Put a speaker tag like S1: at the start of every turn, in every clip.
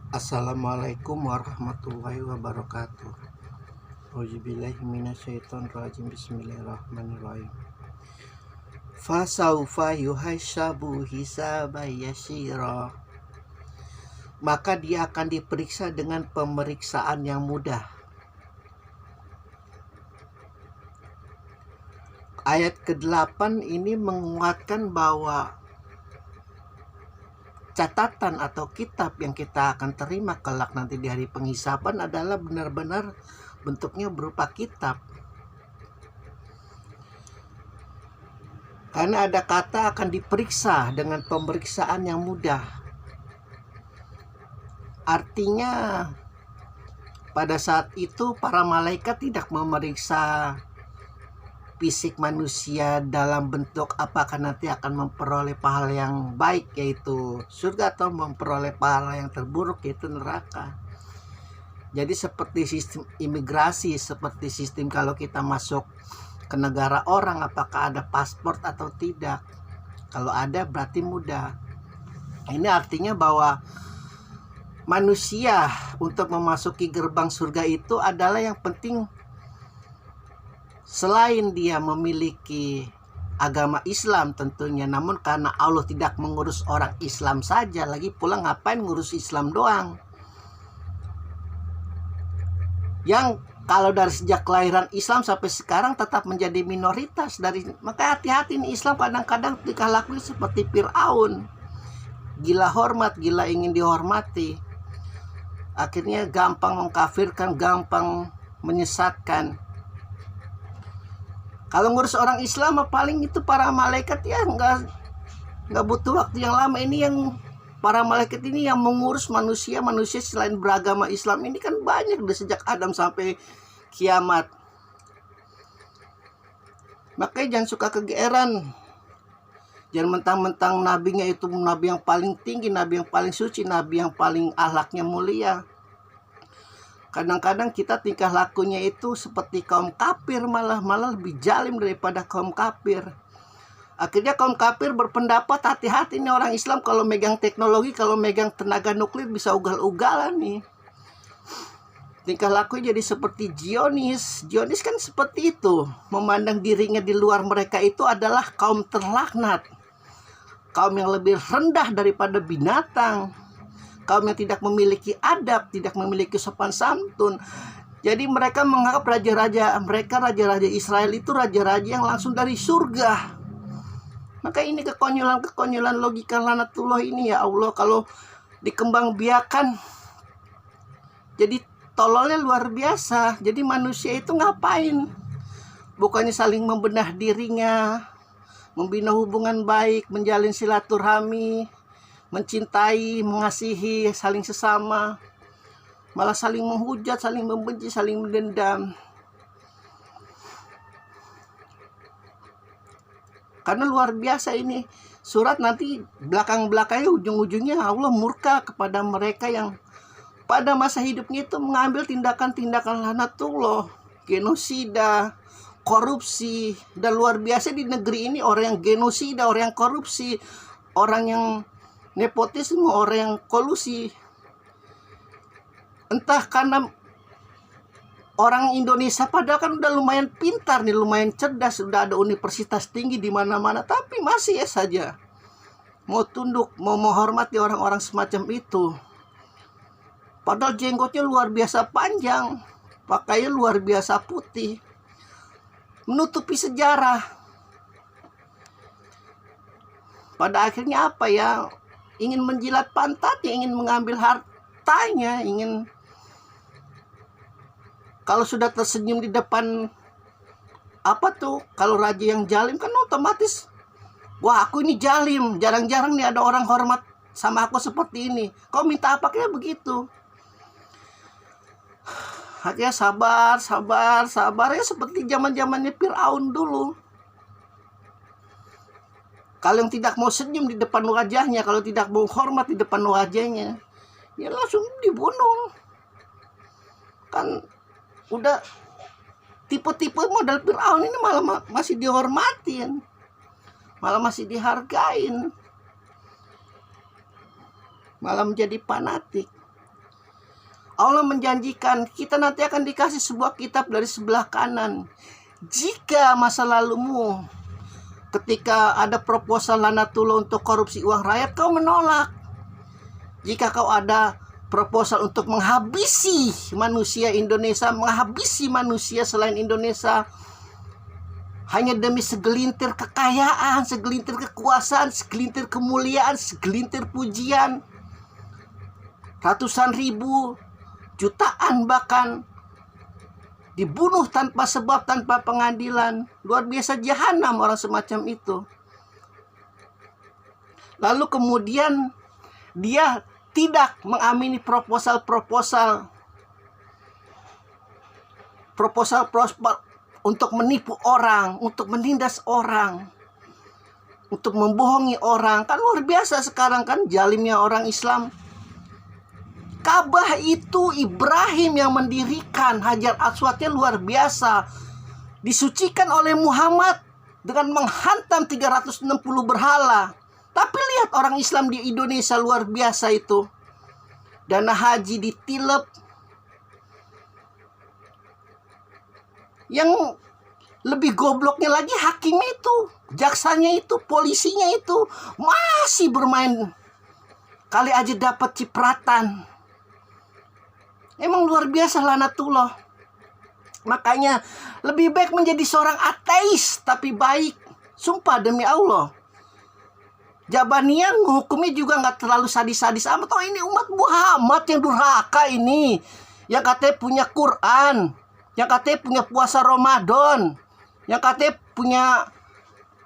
S1: Assalamualaikum warahmatullahi wabarakatuh. Auzubillahi minasyaitonirrajim. Bismillahirrahmanirrahim. Fasaufa yuhasabu hisaban yasira. Maka dia akan diperiksa dengan pemeriksaan yang mudah. Ayat ke-8 ini menguatkan bahwa catatan atau kitab yang kita akan terima kelak nanti di hari penghisaban adalah benar-benar bentuknya berupa kitab. Karena ada kata akan diperiksa dengan pemeriksaan yang mudah. Artinya pada saat itu para malaikat tidak memeriksa fisik manusia dalam bentuk apakah nanti akan memperoleh pahala yang baik yaitu surga atau memperoleh pahala yang terburuk yaitu neraka. Jadi seperti sistem imigrasi, seperti sistem kalau kita masuk ke negara orang apakah ada paspor atau tidak. Kalau ada berarti mudah. Ini artinya bahwa manusia untuk memasuki gerbang surga itu adalah yang penting selain dia memiliki agama Islam tentunya, namun karena Allah tidak mengurus orang Islam saja, lagi pula ngapain ngurus Islam doang. Yang kalau dari sejak kelahiran Islam sampai sekarang tetap menjadi minoritas maka hati-hati nih Islam kadang-kadang tingkah lakunya seperti Fir'aun. Gila hormat, gila ingin dihormati. Akhirnya gampang mengkafirkan, gampang menyesatkan. Kalau ngurus orang Islam paling itu para malaikat ya nggak butuh waktu yang lama. Ini yang para malaikat ini yang mengurus manusia selain beragama Islam ini kan banyak dari sejak Adam sampai kiamat. Makanya jangan suka kegeeran. Jangan mentang-mentang nabinya itu nabi yang paling tinggi, nabi yang paling suci, nabi yang paling akhlaknya mulia. Kadang-kadang kita tingkah lakunya itu seperti kaum kafir, malah lebih zalim daripada kaum kafir. Akhirnya kaum kafir berpendapat hati-hati nih orang Islam kalau megang teknologi, kalau megang tenaga nuklir bisa ugal-ugalan nih. Tingkah laku jadi seperti Zionis. Zionis kan seperti itu, memandang dirinya di luar mereka itu adalah kaum terlaknat, kaum yang lebih rendah daripada binatang, kaum yang tidak memiliki adab, tidak memiliki sopan santun. Jadi mereka menganggap raja-raja Israel itu raja-raja yang langsung dari surga. Maka ini kekonyolan logika lanatullah ini, ya Allah, kalau dikembangbiakan jadi tololnya luar biasa. Jadi manusia itu ngapain? Bukannya saling membenah dirinya, membina hubungan baik, menjalin silaturahmi, mencintai, mengasihi, saling sesama, malah saling menghujat, saling membenci, saling mendendam. Karena luar biasa ini surat nanti belakang-belakangnya ujung-ujungnya Allah murka kepada mereka yang pada masa hidupnya itu mengambil tindakan-tindakan lanatullah, genosida, korupsi. Dan luar biasa di negeri ini orang yang genosida, orang yang korupsi, orang yang nepotisme, orang yang kolusi. Entah karena orang Indonesia padahal kan udah lumayan pintar nih, lumayan cerdas, udah ada universitas tinggi di mana-mana, tapi masih ya saja mau tunduk, mau menghormati orang-orang semacam itu. Padahal jenggotnya luar biasa panjang, pakainya luar biasa putih, menutupi sejarah. Pada akhirnya apa ya? Ingin menjilat pantatnya, ingin mengambil hartanya, ingin kalau sudah tersenyum di depan apa tuh? Kalau raja yang jalim kan otomatis, wah aku ini jalim, jarang-jarang nih ada orang hormat sama aku seperti ini. Kau minta apa kayak begitu? Akhirnya sabar ya seperti zaman-zamannya Fir'aun dulu. Kalau yang tidak mau senyum di depan wajahnya, kalau tidak mau hormat di depan wajahnya, ya langsung dibunuh. Kan udah tipe-tipe model Fir'aun ini malah masih dihormatin, malah masih dihargain, malah menjadi fanatik. Allah menjanjikan kita nanti akan dikasih sebuah kitab dari sebelah kanan. Jika masa lalumu ketika ada proposal Lahnatullah untuk korupsi uang rakyat, kau menolak. Jika kau ada proposal untuk menghabisi manusia Indonesia, menghabisi manusia selain Indonesia, hanya demi segelintir kekayaan, segelintir kekuasaan, segelintir kemuliaan, segelintir pujian, ratusan ribu, jutaan bahkan dibunuh tanpa sebab, tanpa pengadilan. Luar biasa jahanam orang semacam itu. Lalu kemudian dia tidak mengamini proposal untuk menipu orang, untuk menindas orang, untuk membohongi orang. Kan luar biasa sekarang kan jalimnya orang Islam. Ka'bah itu Ibrahim yang mendirikan, Hajar Aswadnya luar biasa, disucikan oleh Muhammad dengan menghantam 360 berhala. Tapi lihat orang Islam di Indonesia luar biasa itu. Dana haji ditilep. Yang lebih gobloknya lagi hakimnya itu, jaksanya itu, polisinya itu masih bermain. Kali aja dapat cipratan. Emang luar biasa Lahnatullah. Makanya lebih baik menjadi seorang ateis tapi baik. Sumpah demi Allah. Jabaniyah hukumnya juga nggak terlalu sadis-sadis amat. Oh, ini umat Muhammad yang durhaka ini, yang katanya punya Quran, yang katanya punya puasa Ramadan, yang katanya punya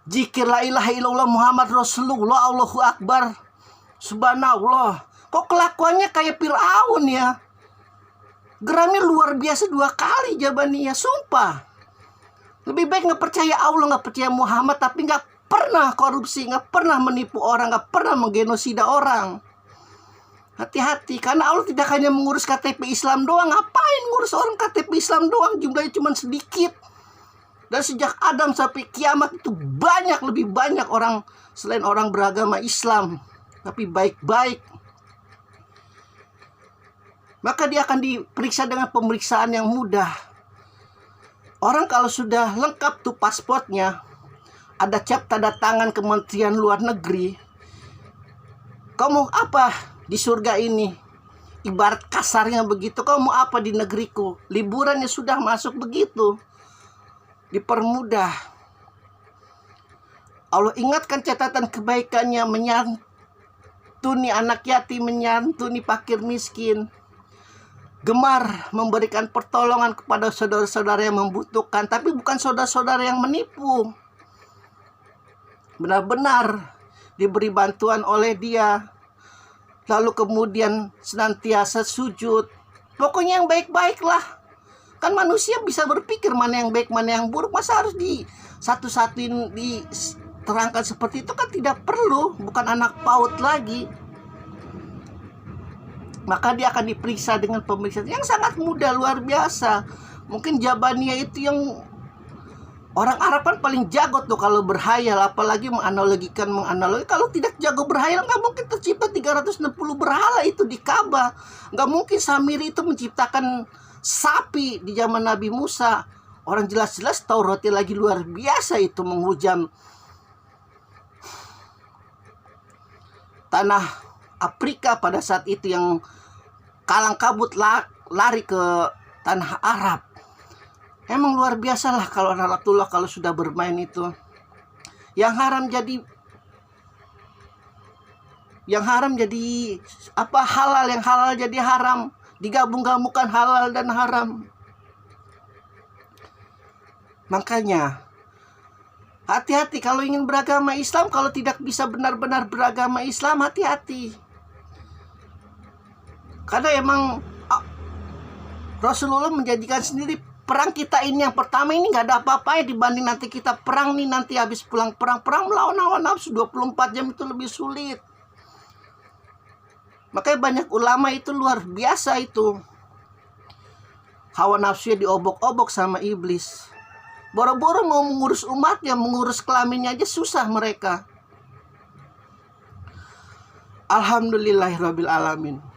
S1: zikir la ilaha illallah Muhammad Rasulullah, Allahu Akbar, subhanallah. Kok kelakuannya kayak Fir'aun ya? Geramnya luar biasa 2 kali Jabaniyah, sumpah. Lebih baik nggak percaya Allah, nggak percaya Muhammad, tapi nggak pernah korupsi, nggak pernah menipu orang, nggak pernah menggenosida orang. Hati-hati, karena Allah tidak hanya mengurus KTP Islam doang. Ngapain ngurus orang KTP Islam doang? Jumlahnya cuma sedikit. Dan sejak Adam sampai kiamat itu banyak, lebih banyak orang selain orang beragama Islam, tapi baik-baik. Maka dia akan diperiksa dengan pemeriksaan yang mudah. Orang kalau sudah lengkap tuh pasportnya, ada cap tanda tangan Kementerian Luar Negeri, kau mau apa di surga ini? Ibarat kasarnya begitu, kau mau apa di negeriku? Liburannya sudah masuk begitu. Dipermudah. Allah ingatkan catatan kebaikannya, menyantuni anak yatim, menyantuni fakir miskin, gemar memberikan pertolongan kepada saudara-saudara yang membutuhkan, tapi bukan saudara-saudara yang menipu. Benar-benar diberi bantuan oleh dia, lalu kemudian senantiasa sujud. Pokoknya yang baik-baik lah. Kan manusia bisa berpikir mana yang baik, mana yang buruk. Masa harus di satu-satuin diterangkan seperti itu? Kan tidak perlu, bukan anak PAUD lagi. Maka dia akan diperiksa dengan pemeriksaan yang sangat mudah, luar biasa. Mungkin Jabaniyah itu yang orang Arab kan paling jago tuh kalau berhayal, apalagi menganalogi. Kalau tidak jago berhayal, nggak mungkin tercipta 360 berhala itu di Ka'bah. Nggak mungkin Samiri itu menciptakan sapi di zaman Nabi Musa. Orang jelas-jelas Tauratnya lagi luar biasa itu menghujam tanah Afrika pada saat itu, yang kalang kabut lari ke tanah Arab. Emang luar biasa lah kalau Lahnatullah kalau sudah bermain itu. Yang haram jadi apa, halal, yang halal jadi haram. Digabung-gabungkan halal dan haram. Makanya hati-hati kalau ingin beragama Islam. Kalau tidak bisa benar-benar beragama Islam, hati-hati. Karena emang Rasulullah menjadikan sendiri perang kita ini yang pertama ini nggak ada apa-apanya dibanding nanti kita perang nih, nanti habis pulang perang melawan hawa nafsu 24 jam itu lebih sulit. Makanya banyak ulama itu luar biasa itu, hawa nafsunya diobok-obok sama iblis. Boro-boro mau mengurus umatnya, mengurus kelaminnya aja susah mereka. Alhamdulillahirabbil alamin.